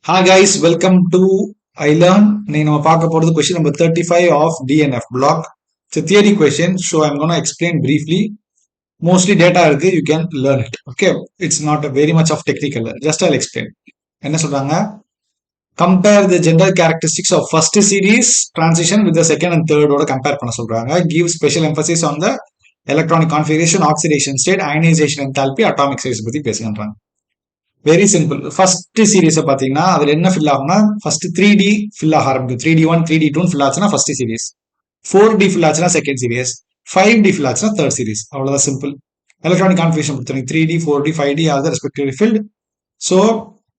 Hi guys, welcome to iLearn. நம்ம பார்க்க போறது question number 35 of DNF block. It's a theory question, so I'm going to explain briefly. Mostly data இருக்கு, you can learn it. Okay, it's not a very much of technical. Just I'll explain. என்ன சொல்றாங்க? Compare the general characteristics of first series transition with the second and third ஓட compare பண்ண சொல்றாங்க. Give special emphasis on the electronic configuration, oxidation state, ionization enthalpy, atomic size பத்தி பேசுகின்றாங்க. Very simple. First சீரீஸை பார்த்தீங்கன்னா அதில் என்ன ஃபில் ஆகும்னா first 3D fill ஆக ஆரம்பிக்கும். 3D1 3D2 ஃபில் ஆச்சுன்னா ஃபர்ஸ்ட் சீரீஸ், 4D ஃபில் ஆச்சுன்னா செகண்ட் சீரீஸ், 5D ஃபில் ஆச்சுன்னா தேர்ட் சீரீஸ். அவ்வளோதான் சிம்பிள். எலக்ட்ரானிக் கான்ஃபிகரேஷன் பொறுத்தவரைக்கும் 3D 4D 5D ஆகுது ரெஸ்பெக்டிவ் ஃபில்ட். ஸோ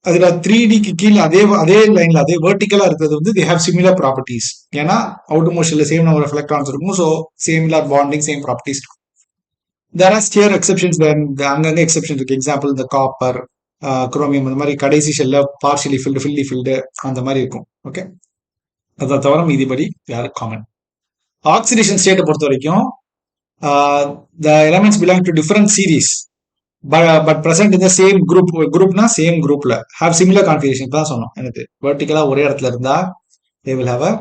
அதில் 3Dக்கு கீழே அதே லைனில் அதே வெர்டிக்கலாக இருக்கிறது வந்து தே ஹேவ் சிமிலர் ப்ராப்பர்ட்டிஸ். ஏன்னா அவுட்டர் மோஷனில் சேம் நம்பர் ஆஃப் எலக்ட்ரான்ஸ் இருக்கும். So similar bonding same properties. There are steer exceptions. அங்கங்கே எக்ஸெப்ஷன் இருக்கு. எக்ஸாம்பிள் இந்த காப்பர், குரோமியம், அந்த மாதிரி கடைசி ஷெல்ல பார்ஷியலி ஃபில்டு ஃபில்லி ஃபில்டு அந்த மாதிரி இருக்கும். ஓகே, அதை தவிர மீதிபடி யார் காமன். ஆக்சிடேஷன் ஸ்டேட்டை பொறுத்த வரைக்கும் த elements belong to different series but present இந்த சேம் குரூப். குரூப்னா சேம் குரூப்ல ஹேவ் சிமிலர் கான்ஃபிகரேஷன். தான் சொன்னோம். எனக்கு வெர்டிகலா ஒரே இடத்துல இருந்தா they will have a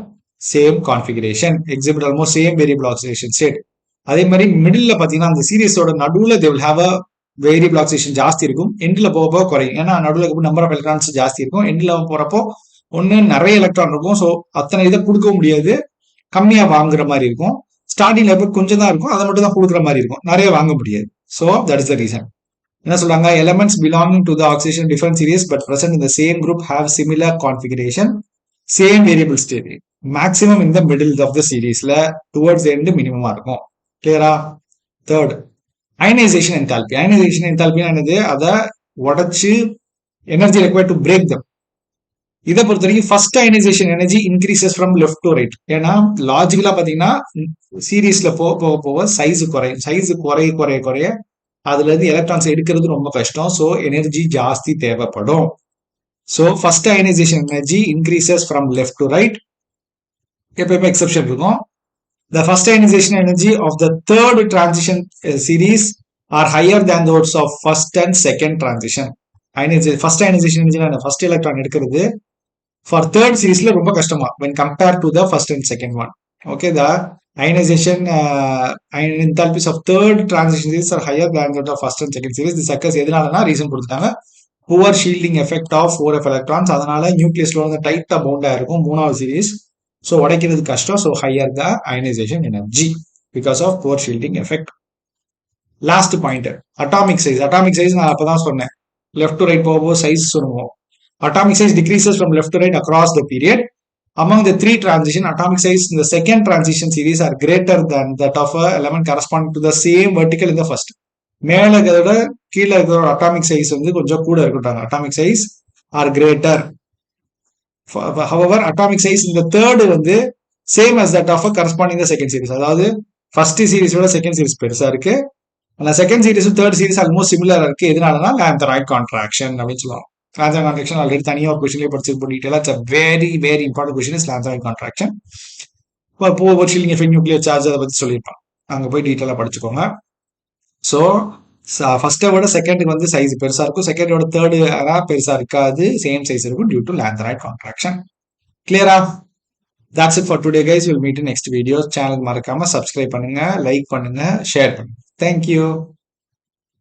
same configuration, exhibit almost same variable oxidation state. அதே மாதிரி மிடில் பார்த்தீங்கன்னா அந்த சீரீஸோட நடுவில் they will have a variable oxidation ஜாஸ்தி இருக்கும். எண்டில் போக போக குறையும். ஏன்னா நடுவில் நம்பர் ஆஃப் எலக்ட்ரான்ஸ் ஜாஸ்தி இருக்கும். எண்டில் போறப்போ ஒன்று நிறைய எலக்ட்ரான் இருக்கும். ஸோ அத்தனை இதை கொடுக்க முடியாது, கம்மியாக வாங்குற மாதிரி இருக்கும். ஸ்டார்டிங்ல எப்போ கொஞ்சம் தான் இருக்கும், அதை மட்டும் தான் கொடுக்குற மாதிரி இருக்கும், நிறைய வாங்க முடியாது. So that is the reason. என்ன சொல்றாங்க? Elements belonging to the oxidation different series but present in the same group have similar configuration, same variable state, maximum இந்த மிடில் ஆஃப் த சீரீஸ்ல டுவர்ட்ஸ் எண்டு மினிமமா இருக்கும். கிளியரா? Third, ionization enthalpy. அயனைசேஷன் என்தால்பினா என்னது? அதை உடைச்சு energy required to break them. இதை பொறுத்த வரைக்கும் first ionization energy increases from left to right. ஏன்னா லாஜிக்கலா பாத்தீங்கன்னா சீரீஸ்ல போக போக போக சைஸ் குறையும். சைஸ் குறைய குறைய குறைய அதுல இருந்து எலக்ட்ரான்ஸ் எடுக்கிறது ரொம்ப கஷ்டம். ஸோ எனர்ஜி ஜாஸ்தி தேவைப்படும். So first ionization energy increases from left to right. எப்பயுமே எக்ஸெப்ஷன் இருக்கும். The first ionization energy of the third transition series are higher than those of first and second transition. First ionization energy first electron எடுக்கிறது for third seriesல ரொம்ப கஷ்டமா when compared to the first and second one. Okay, the ionization enthalpies of third transition series are higher than that of first and second series. This occurs எதனாலனா reason கொடுத்துட்டாங்க. poor shielding effect of 4f electrons. அதனால நியூக்ளியஸ்ல வந்து டைட்டா பவுண்டா இருக்கும் மூணாவது series. So உடைக்கிறது கஷ்டம். So higher the ionisation energy because of poor shielding effect. Last point, atomic size. Atomic size நான் அப்பதான் சொன்னேன், லெஃப்ட் டு ரைட் போகும்போது சைஸ் சொல்லுவோம். Atomic size decreases from left to right across the period. Among the three transition, atomic size in the second transition series are greater than that of a element corresponding to the same vertical in the first. மேல இருக்கிறத கீழே இருக்கிற atomic size வந்து கொஞ்சம் கூட இருக்கட்டாங்க. Atomic size are greater. However, atomic size in the third வந்து same as that of a corresponding the second series. அதாவது first series விட second series பெருசா இருக்கு. ஆனா second series third series almost சிமிலரா இருக்கு. எதனாலனா லாந்தராய்ட் கான்ட்ராக்ஷன் அப்படின்னு சொல்லுவாங்க. லாந்தராய்ட் கான்ட்ராக்ஷன் ஆல்ரெடி தனியா ஒரு கொஸ்டின்லயே படிச்சிருப்போம் டீடைலா. It's very very important question is lanthanoid contraction. இப்போ ஷீல்டிங் எஃபெக்ட், நியூக்ளியர் சார்ஜ் அதை பத்தி சொல்லியிருப்பான். அங்க போய் டீடைலா படிச்சுக்கோங்க. ஸோ ஃபர்ஸ்டை விட செகண்டுக்கு வந்து சைஸ் பெருசா இருக்கும், செகண்டோட தேர்டு பெருசா இருக்காது, சேம் சைஸ் இருக்கும் டியூ டு லாந்தராய்ட் கான்ட்ராக்ஷன். கிளியரா? That's it for today guys. We'll meet in next video. Channel மறக்காம சப்ஸ்கிரைப் பண்ணுங்க, லைக் பண்ணுங்க, ஷேர் பண்ணுங்க. Thank you.